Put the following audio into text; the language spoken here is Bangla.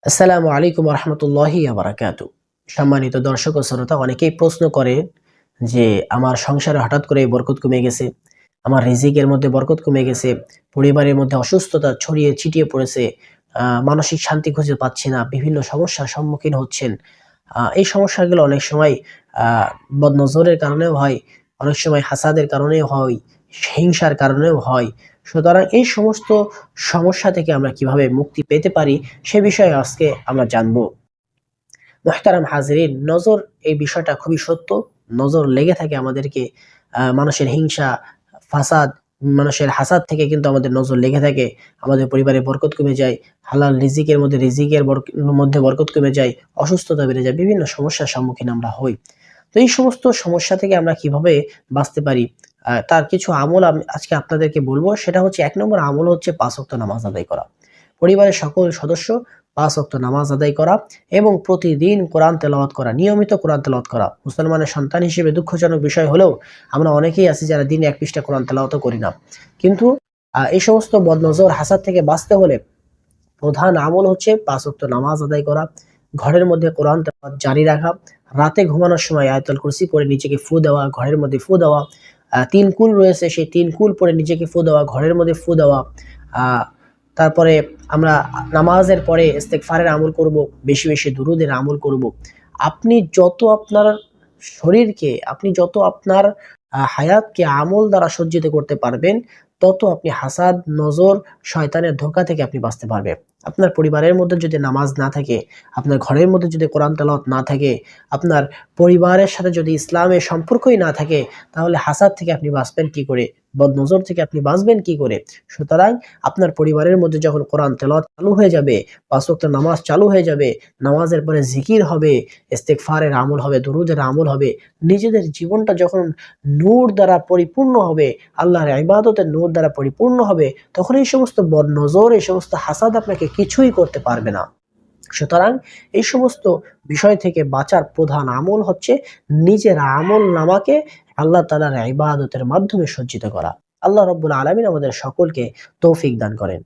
আসসালামু আলাইকুম রহমতুল্লাহি বারাকাতু। সম্মানিত দর্শক ও শ্রোতা, অনেকেই প্রশ্ন করে যে আমার সংসারে হঠাৎ করে বরকত কমে গেছে, আমার রিজিকের মধ্যে বরকত কমে গেছে, পরিবারের মধ্যে অসুস্থতা ছড়িয়ে ছিটিয়ে পড়েছে, মানসিক শান্তি খুঁজে পাচ্ছি না, বিভিন্ন সমস্যার সম্মুখীন হচ্ছেন। এই সমস্যাগুলো অনেক সময় বদনজরের কারণেও হয়, অনেক সময় হাসাদের কারণেও হয়, হিংসার কারণেও হয়। সুতরাং এই সমস্ত সমস্যা থেকে আমরা কিভাবে মুক্তি পেতে পারি সে বিষয়ে আজকে আমরা জানবো। মুহতারাম হাজিরিন, নজর এই বিষয়টা খুবই সত্য। নজর লেগে থাকে আমাদেরকে। মানুষের হিংসা, ফাসাদ, মানুষের হাসাদ থেকে কিন্তু আমাদের নজর লেগে থাকে। আমাদের পরিবারে বরকত কমে যায়, হালাল রিজিকের মধ্যে মধ্যে বরকত কমে যায়, অসুস্থতা বেড়ে যায়, বিভিন্ন সমস্যার সম্মুখীন আমরা হই। তো এই সমস্ত সমস্যা থেকে আমরা কিভাবে বাঁচতে পারি, তার কিছু আমল আমি আজকে আপনাদেরকে বলবো। সেটা হচ্ছে, ১ নম্বর আমল হচ্ছে ৫ ওয়াক্ত নামাজ আদায় করা। পরিবারের সকল সদস্য ৫ ওয়াক্ত নামাজ আদায় করা এবং প্রতিদিন কোরআন তেলাওয়াত করা, নিয়মিত কোরআন তেলাওয়াত করা। মুসলমানের সন্তান হিসেবে দুঃখজনক বিষয় হলেও আমরা অনেকেই আছি যারা দিনে ১ পৃষ্ঠা কোরআন তেলাওয়াতও করি না। কিন্তু এই সমস্ত বদনজর, হাসাদ থেকে বাঁচতে হলে প্রধান আমল হচ্ছে ৫ ওয়াক্ত নামাজ আদায় করা, ঘরের মধ্যে কোরআন তেলাওয়াত জারি রাখা, রাতে ঘুমানোর সময় আয়াতুল কুরসি পড়ে নিজেকে ফু দেওয়া, ঘরের মধ্যে ফু দেওয়া, ৩ কুল রয়েছে সেই ৩ কুল পড়ে নিজেকে ফু দেওয়া, ঘরের মধ্যে ফু দেওয়া। আ তারপরে আমরা নামাজের পরে ইস্তেগফারের আমল করব, বেশি, বেশি দুরুদের আমল করব। আপনি যত আপনার শরীরকে, আপনি যত আপনার হায়াতকে আমল দ্বারা সজ্জিত করতে পারবেন, তত আপনি হাসাদ, নজর, শয়তানের ধোঁকা থেকে আপনি বাঁচতে পারবেন। আপনার পরিবারের মধ্যে যদি নামাজ না থাকে, আপনার ঘরের মধ্যে যদি কোরআন তেলাওয়াত না থাকে, আপনার পরিবারের সাথে যদি ইসলামের সম্পর্কই না থাকে, তাহলে হাসাদ থেকে আপনি বাঁচবেন কি করে? বদনজর থেকে আপনি বাঁচবেন কি করে? সুতরাং আপনার পরিবারের মধ্যে যখন কোরআন তেলাওয়াত চালু হয়ে যাবে, ৫ ওয়াক্ত নামাজ চালু হয়ে যাবে, নামাজের পরে জিকির হবে, ইস্তেগফারের আমল হবে, দুরুদের আমল হবে, নিজেদের জীবনটা যখন নূর দ্বারা পরিপূর্ণ হবে, আল্লাহর ইবাদতের নূর দ্বারা পরিপূর্ণ হবে, তখন এই সমস্ত বদনজর, এই সমস্ত হাসাদ আপনাকে কিছুই করতে পারবে না। সুতরাং এই সমস্ত বিষয় থেকে বাঁচার প্রধান আমল হচ্ছে নিজের আমলনামাকে আল্লাহ তাআলার ইবাদতের মাধ্যমে সজ্জিত করা। আল্লাহ রাব্বুল আলামিন আমাদের সকলকে তৌফিক দান করেন।